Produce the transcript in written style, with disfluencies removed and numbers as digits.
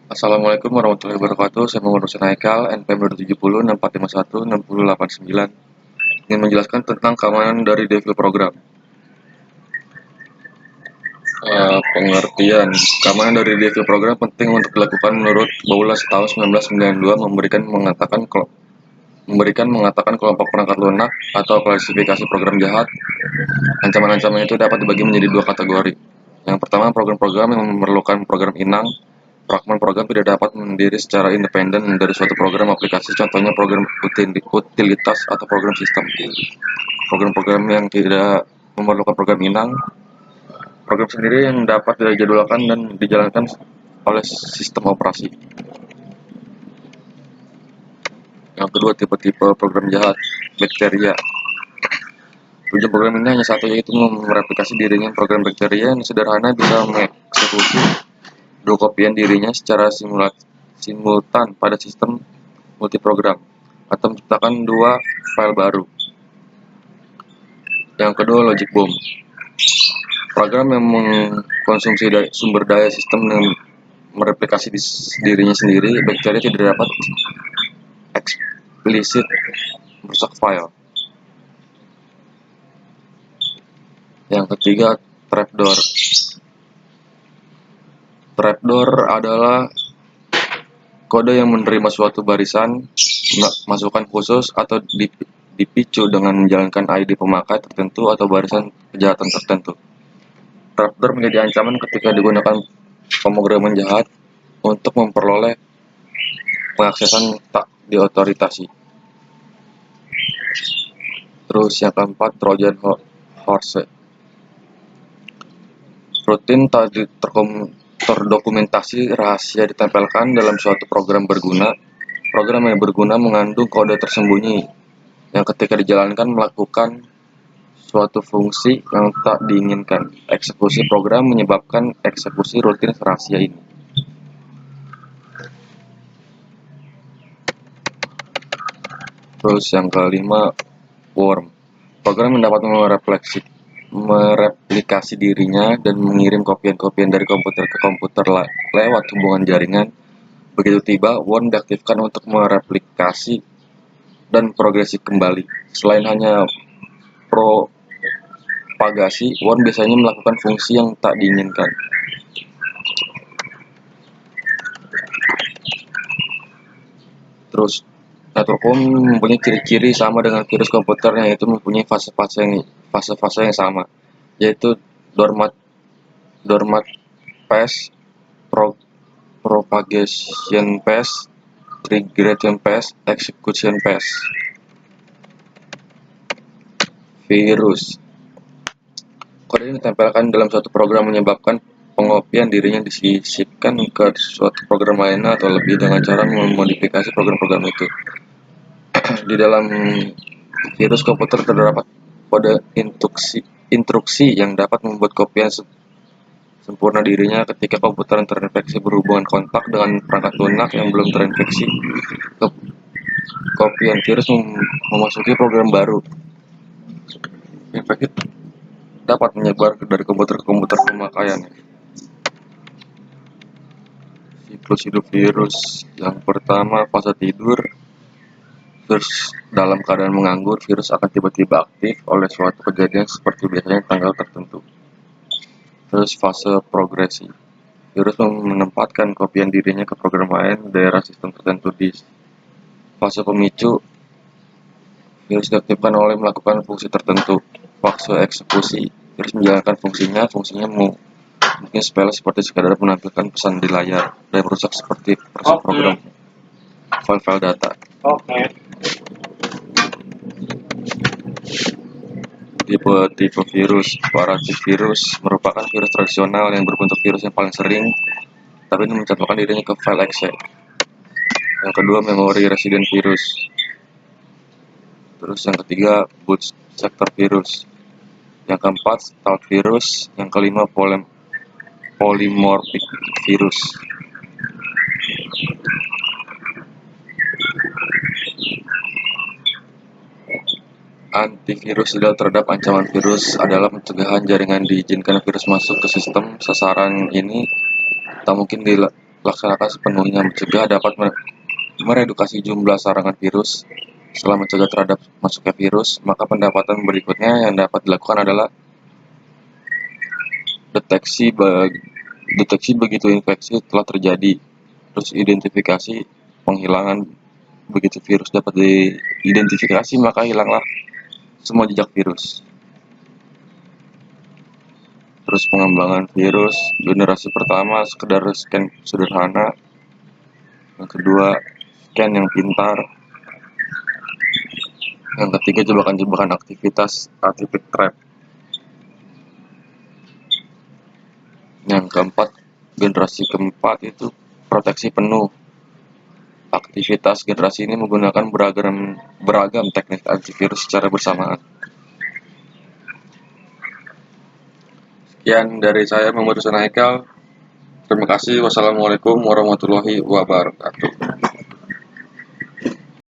Assalamualaikum warahmatullahi wabarakatuh. Saya Muhammad Hussein Haikal, NPM 270 6451 6089. Ingin menjelaskan tentang keamanan dari devil program. Pengertian keamanan dari devil program penting untuk dilakukan menurut Baulas tahun 1992 memberikan mengatakan kelompok perangkat lunak atau klasifikasi program jahat. Ancaman-ancaman itu dapat dibagi menjadi dua kategori. Yang pertama, program-program yang memerlukan program inang. Fragmen program tidak dapat mendiri secara independen dari suatu program aplikasi, contohnya program utilitas atau program sistem. Program-program yang tidak memerlukan program inang, program sendiri yang dapat dijadwalkan dan dijalankan oleh sistem operasi. Yang kedua, tipe-tipe program jahat, bakteria. Tujuan program ini hanya satu, yaitu mereplikasi dirinya. Program bakteria yang sederhana bisa mengeksekusi dua kopian dirinya secara simultan pada sistem multiprogram atau menciptakan dua file baru. Yang kedua, logic bomb. Program yang mengkonsumsi sumber daya sistem dengan mereplikasi dirinya sendiri. Bakteria tidak dapat eksplisit merusak file. Yang ketiga, trapdoor. Trapdoor adalah kode yang menerima suatu barisan masukan khusus atau dipicu dengan menjalankan ID pemakai tertentu atau barisan kejahatan tertentu. Trapdoor menjadi ancaman ketika digunakan pemrograman jahat untuk memperoleh pengaksesan tak diotoritasi. Terus yang keempat, Trojan horse. Rutin terdokumentasi rahasia ditempelkan dalam suatu program berguna. Program yang berguna mengandung kode tersembunyi yang ketika dijalankan melakukan suatu fungsi yang tak diinginkan. Eksekusi program menyebabkan eksekusi rutin rahasia ini. Terus yang kelima, worm. Program yang dapat mereplikasi dirinya dan mengirim kopian-kopian dari komputer ke komputer lewat hubungan jaringan. Begitu tiba, worm diaktifkan untuk mereplikasi dan progresi kembali. Selain hanya propagasi, worm biasanya melakukan fungsi yang tak diinginkan. Terus, network worm mempunyai ciri-ciri sama dengan virus komputer, yaitu mempunyai fase-fase yang sama, yaitu dormant phase, propagation phase, triggering phase, execution phase. Virus. Kode ini ditempelkan dalam suatu program menyebabkan pengopian dirinya disisipkan ke suatu program lainnya atau lebih dengan cara memodifikasi program-program itu. Di dalam virus komputer terdapat kode instruksi yang dapat membuat kopian sempurna dirinya ketika komputer yang terinfeksi berhubungan kontak dengan perangkat lunak yang belum terinfeksi. Kopian virus memasuki program baru. Infeksi dapat menyebar dari komputer ke komputer pemakaian. Siklus hidup virus. Yang pertama, fase tidur. Virus dalam keadaan menganggur, virus akan tiba-tiba aktif oleh suatu kejadian seperti biasanya tanggal tertentu. Terus fase progresi. Virus menempatkan kopian dirinya ke program lain daerah sistem tertentu. Di fase pemicu, virus diaktifkan oleh melakukan fungsi tertentu. Fase eksekusi, virus menjalankan fungsinya mungkin sepele seperti sekadar menampilkan pesan di layar dan merusak seperti program file data. Tipe virus. Parasit virus merupakan virus tradisional yang berbentuk virus yang paling sering, tapi ini mencantumkan dirinya ke file exe. Yang kedua, memory resident virus. Terus yang ketiga, boot sector virus. Yang keempat, stealth virus. Yang kelima, polymorphic virus. Antivirus ideal terhadap ancaman virus adalah pencegahan jaringan diizinkan virus masuk ke sistem sasaran. Ini tak mungkin dilaksanakan sepenuhnya. Mencegah dapat meredukasi jumlah serangan virus. Setelah mencegah terhadap masuknya virus, maka pendapatan berikutnya yang dapat dilakukan adalah deteksi begitu infeksi telah terjadi, terus identifikasi penghilangan. Begitu virus dapat diidentifikasi, maka hilanglah semua jejak virus. Terus pengembangan virus generasi pertama sekedar scan sederhana, yang kedua scan yang pintar, yang ketiga jebakan-jebakan aktivitas atypic trap, yang keempat generasi keempat itu proteksi penuh. Aktivitas generasi ini menggunakan beragam teknik antivirus secara bersamaan. Sekian dari saya, Muhammad Hussein Haikal. Terima kasih. Wassalamualaikum warahmatullahi wabarakatuh.